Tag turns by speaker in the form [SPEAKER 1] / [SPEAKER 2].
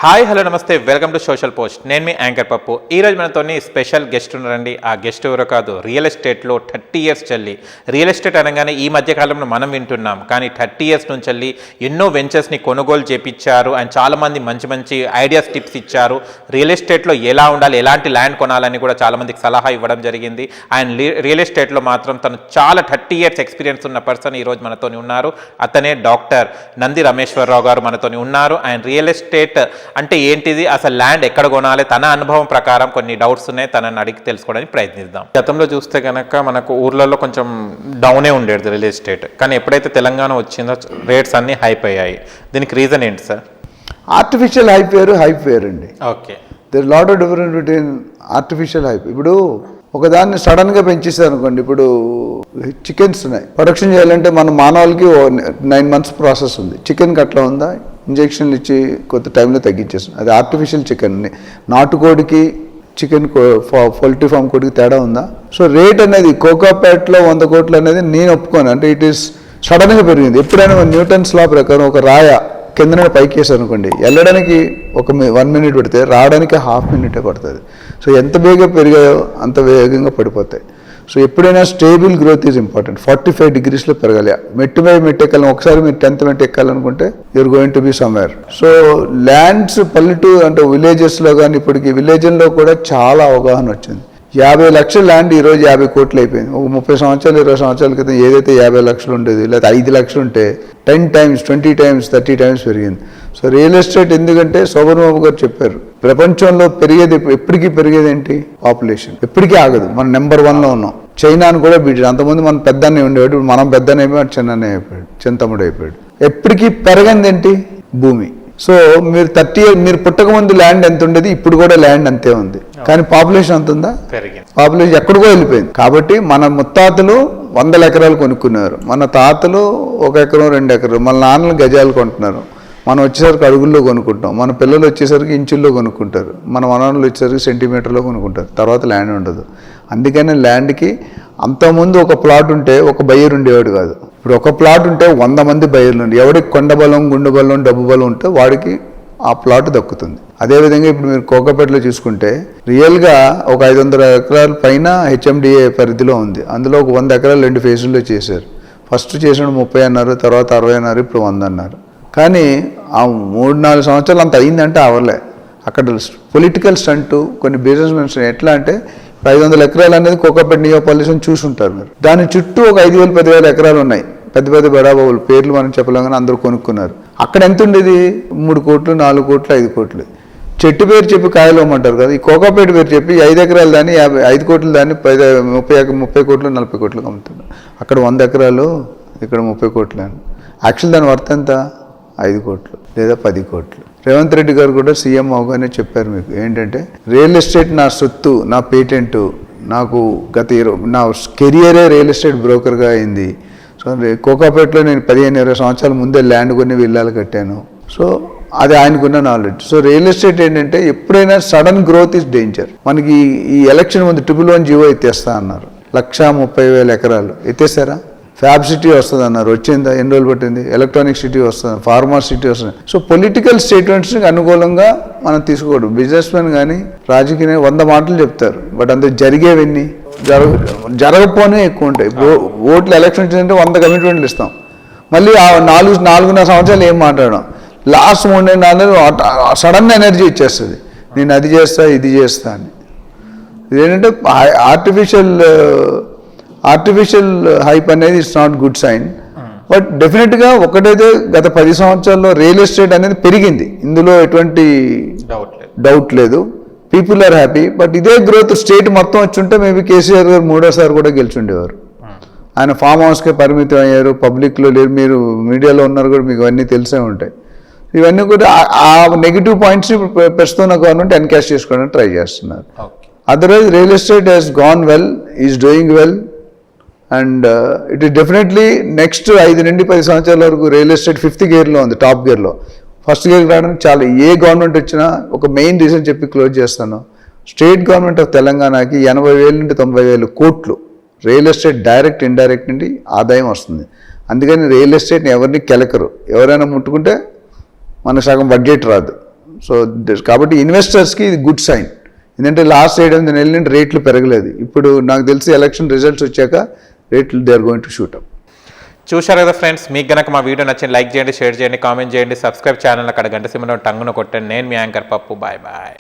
[SPEAKER 1] Hi hello నమస్తే welcome to social post. నేను మీ యాంకర్ పప్పు. ఈరోజు మనతో స్పెషల్ గెస్ట్ ఉన్నారండి. ఆ గెస్ట్ ఎవరో కాదు, రియల్ ఎస్టేట్లో 30 years చెల్లి. రియల్ ఎస్టేట్ అనగానే ఈ మధ్యకాలంలో మనం వింటున్నాం, కానీ 30 years నుంచి వెళ్ళి ఎన్నో వెంచర్స్ని కొనుగోలు చేపించారు. అండ్ చాలామంది మంచి మంచి ఐడియాస్, టిప్స్ ఇచ్చారు. రియల్ ఎస్టేట్లో ఎలా ఉండాలి, ఎలాంటి ల్యాండ్ కొనాలని కూడా చాలామందికి సలహా ఇవ్వడం జరిగింది. అండ్ రియల్ ఎస్టేట్లో మాత్రం తను చాలా 30 years ఎక్స్పీరియన్స్ ఉన్న పర్సన్ ఈరోజు మనతో ఉన్నారు. అతనే డాక్టర్ నంది రమేశ్వరరావు గారు మనతో ఉన్నారు. అండ్ రియల్ ఎస్టేట్ అంటే ఏంటిది, అసలు ల్యాండ్ ఎక్కడ కొనాలి, తన అనుభవం ప్రకారం కొన్ని డౌట్స్ ఉన్నాయి, తనని అడిగి తెలుసుకోవడానికి ప్రయత్నిద్దాం. గతంలో చూస్తే కనుక మనకు ఊర్లలో కొంచెం డౌనే ఉండేది రియల్ ఎస్టేట్, కానీ ఎప్పుడైతే తెలంగాణ వచ్చిందో రేట్స్ అన్నీ హైప్ అయ్యాయి. దీనికి రీజన్ ఏంటి సార్?
[SPEAKER 2] ఆర్టిఫిషియల్ హైప్ వేరు అండి.
[SPEAKER 1] Okay,
[SPEAKER 2] there lot of difference between artificial hype. ఇప్పుడు ఒకదాన్ని సడన్గా పెంచేస్తారు అనుకోండి. ఇప్పుడు చికెన్స్ ఉన్నాయి, ప్రొడక్షన్ చేయాలంటే మన మానవులకి 9 months ప్రాసెస్ ఉంది. చికెన్కి అట్లా ఉందా? ఇంజెక్షన్లు ఇచ్చి కొత్త టైంలో తగ్గించేస్తుంది. అది ఆర్టిఫిషియల్ చికెన్. నాటుకోడికి చికెన్ పౌల్ట్రీ ఫామ్ కోడికి తేడా ఉందా? సో రేట్ అనేది కోకాపేట్లో 100 కోట్లు అనేది నేను ఒప్పుకోను. అంటే ఇట్ ఈస్ సడన్గా పెరిగింది. ఎప్పుడైనా న్యూటన్స్ లా ప్రకారం ఒక రాయ కింద పైకి వేసారు అనుకోండి, వెళ్ళడానికి 1 minute పడితే రావడానికి 1/2 minute పడుతుంది. సో ఎంత వేగంగా పెరిగాయో అంత వేగంగా పడిపోతాయి. సో ఎప్పుడైనా stable growth is important. 45 degrees పెరగాలి. మెట్టు మీద మెట్టు ఎక్కాలి. ఒకసారి మీరు 10th మెట్టు ఎక్కాలనుకుంటే you're going to be somewhere. So lands పల్లెటూరు అంటే విలేజెస్లో కానీ ఇప్పటికి విలేజ్లో కూడా చాలా అవగాహన వచ్చింది. 50 లక్షల ల్యాండ్ ఈరోజు 50 కోట్లు అయిపోయింది. ఒక 30 సంవత్సరాలు 20 సంవత్సరాల క్రితం ఏదైతే 50 లక్షలు ఉండేది, లేదా 5 లక్షలు ఉంటే 10 times 20 times 30 times పెరిగింది. సో రియల్ ఎస్టేట్ ఎందుకంటే శోభన్ గారు చెప్పారు, ప్రపంచంలో పెరిగేది ఎప్పటికీ పెరిగేది ఏంటి? పాపులేషన్. ఎప్పటికీ ఆగదు. మనం నెంబర్ 1లో ఉన్నాం. చైనాను కూడా బీట్. అంతకుముందు మనం పెద్దనే ఉండేవాడు, ఇప్పుడు మనం పెద్దనే అయిపోయాడు, చిన్ననే అయిపోయాడు, చిన్న తమ్ముడు అయిపోయాడు. ఎప్పటికీ పెరగంది ఏంటి? భూమి. సో మీరు 30 years మీరు పుట్టక ముందు ల్యాండ్ ఎంత ఉండేది, ఇప్పుడు కూడా ల్యాండ్ అంతే ఉంది. కానీ పాపులేషన్ అంత ఉందా? పాపులేషన్ ఎక్కడికో వెళ్ళిపోయింది. కాబట్టి మన ముత్తాతలు 100 ఎకరాలు కొనుక్కున్నారు, మన తాతలు 1 ఎకరం 2 ఎకరాలు, మన నాన్నలు గజాలు కొంటున్నారు. మనం వచ్చేసరికి అడుగుల్లో కొనుక్కుంటాం, మన పిల్లలు వచ్చేసరికి ఇంచుల్లో కొనుక్కుంటారు, మన మనవలు వచ్చేసరికి సెంటీమీటర్లో కొనుక్కుంటారు. తర్వాత ల్యాండ్ ఉండదు. అందుకని ల్యాండ్కి అంతకుముందు ఒక ప్లాట్ ఉంటే ఒక బయ్యర్ ఉండేవాడు కాదు. ఇప్పుడు ఒక ప్లాట్ ఉంటే 100 మంది బయ్యర్లు ఉండి, ఎవరికి కొండ బలం, గుండె బలం, డబ్బు బలం ఉంటే వాడికి ఆ ప్లాట్ దక్కుతుంది. అదేవిధంగా ఇప్పుడు మీరు కోకాపేటలో చూసుకుంటే రియల్గా ఒక 500 ఎకరాల పైన హెచ్ఎండిఏ పరిధిలో ఉంది. అందులో ఒక 100 ఎకరాలు 2 phases చేశారు. ఫస్ట్ చేసిన 30 అన్నారు, తర్వాత 60 అన్నారు, ఇప్పుడు 100 అన్నారు. కానీ ఆ 3-4 సంవత్సరాలు అంత అయిందంటే అవ్వలే. అక్కడ పొలిటికల్ స్టంట్, కొన్ని బిజినెస్ మెన్స్ ఎట్లా అంటే 500 ఎకరాలు అనేది కోకాపేట నియోపాలిషన్ చూసుంటారు మీరు. దాని చుట్టూ ఒక 5,000-10,000 ఎకరాలు ఉన్నాయి. పెద్ద పెద్ద బడాబాబులు పేర్లు మనం చెప్పలేం, కానీ అందరూ కొనుక్కున్నారు. అక్కడ ఎంత ఉండేది? 3 కోట్లు, 4 కోట్లు, 5 కోట్లు. చెట్టు పేరు చెప్పి కాయలు ఇవ్వమంటారు కదా. ఈ కోకాపేట పేరు చెప్పి 5 ఎకరాలు దాన్ని 5 కోట్లు దాన్ని 30 కోట్లు 40 కోట్లకు అమ్ముతున్నారు. అక్కడ 100 ఎకరాలు, ఇక్కడ 30 కోట్లు అని. యాక్చువల్ దాని వర్త్ ఎంత? 5 కోట్లు లేదా 10 కోట్లు. రేవంత్ రెడ్డి గారు కూడా సీఎం అవగానే చెప్పారు మీకు ఏంటంటే, రియల్ ఎస్టేట్ నా సొత్తు, నా పేటెంటు, నాకు నా కెరియరే రియల్ ఎస్టేట్ బ్రోకర్గా అయింది. సో కోకాపేటలో నేను 15-20 సంవత్సరాల ముందే ల్యాండ్ కొన్ని విల్లాలు కట్టాను. సో అది ఆయనకున్న నాలెడ్జ్. సో రియల్ ఎస్టేట్ ఏంటంటే ఎప్పుడైనా సడన్ గ్రోత్ ఇస్ డేంజర్. మనకి ఈ ఎలక్షన్ ముందు 111 జీవో ఎత్తేస్తా అన్నారు. 130,000 ఎకరాలు ఎత్తేసారా? ఫ్యాబ్ సిటీ వస్తుంది అన్నారు, వచ్చిందా? ఎన్ని రోజులు పట్టింది? ఎలక్ట్రానిక్ సిటీ వస్తుంది, ఫార్మా సిటీ వస్తుంది. సో పొలిటికల్ స్టేట్మెంట్స్కి అనుకూలంగా మనం తీసుకోకూడదు. బిజినెస్ మెన్ కానీ రాజకీయ 100 మాటలు చెప్తారు, బట్ అందులో జరిగేవన్నీ జరగపోనే ఎక్కువ ఉంటాయి. ఓట్లు ఎలక్షన్ వచ్చిందంటే 100 కమిట్మెంట్లు ఇస్తాం, మళ్ళీ ఆ 4.5 సంవత్సరాలు ఏం మాట్లాడడం. లాస్ట్ 3 నెలలు సడన్ ఎనర్జీ ఇచ్చేస్తుంది, నేను అది చేస్తా ఇది చేస్తా అని. ఇదేంటంటే ఆర్టిఫిషియల్ హైప్ అనేది it's not good sign. But డెఫినెట్గా ఒకటైతే గత 10 సంవత్సరాల్లో రియల్ ఎస్టేట్ అనేది పెరిగింది, ఇందులో ఎటువంటి డౌట్ లేదు. People are happy. బట్ ఇదే గ్రోత్ స్టేట్ మొత్తం వచ్చి ఉంటే మేబీ కేసీఆర్ గారు 3వ సారి కూడా గెలిచుండేవారు. ఆయన ఫామ్ హౌస్కే పరిమితం అయ్యారు, పబ్లిక్లో లేరు. మీరు మీడియాలో ఉన్నారు కూడా, మీకు అన్నీ తెలిసే ఉంటాయి. ఇవన్నీ కూడా ఆ నెగిటివ్ పాయింట్స్ని ప్రస్తుతం గవర్నమెంట్ ఎన్కాష్ చేసుకోవడానికి ట్రై చేస్తున్నారు. Otherwise real estate has gone well, is doing well. And it is definitely next 5 నుండి 10 సంవత్సరాల వరకు రియల్ ఎస్టేట్ 5th gearలో ఉంది, టాప్ గేర్లో. ఫస్ట్ గేర్కి రావడానికి చాలా ఏ గవర్నమెంట్ వచ్చినా ఒక మెయిన్ రీజన్ చెప్పి క్లోజ్ చేస్తాను. స్టేట్ గవర్నమెంట్ ఆఫ్ తెలంగాణకి 80,000 నుండి 90,000 కోట్లు రియల్ ఎస్టేట్ డైరెక్ట్ ఇండైరెక్ట్ నుండి ఆదాయం వస్తుంది. అందుకని రియల్ ఎస్టేట్ని ఎవరిని కెలకరు. ఎవరైనా ముట్టుకుంటే మన సగం బడ్జెట్ రాదు. సో కాబట్టి ఇన్వెస్టర్స్కి ఇది గుడ్ సైన్. ఎందుకంటే లాస్ట్ 7-8 నెలల నుండి రేట్లు పెరగలేదు. ఇప్పుడు నాకు తెలిసి ఎలక్షన్ రిజల్ట్స్ వచ్చాక రేట్లు they are going to shoot up.
[SPEAKER 1] చూశారు కదా ఫ్రెండ్స్, మీకు గనక మా వీడియో నచ్చింది లైక్ చేయండి, షేర్ చేయండి, కామెంట్ చేయండి, సబ్స్క్రైబ్ ఛానల్ అక్కడ గంట సింబల్ టంగున కొట్టండి. నేను మీ యాంకర్ పప్పు. Bye bye.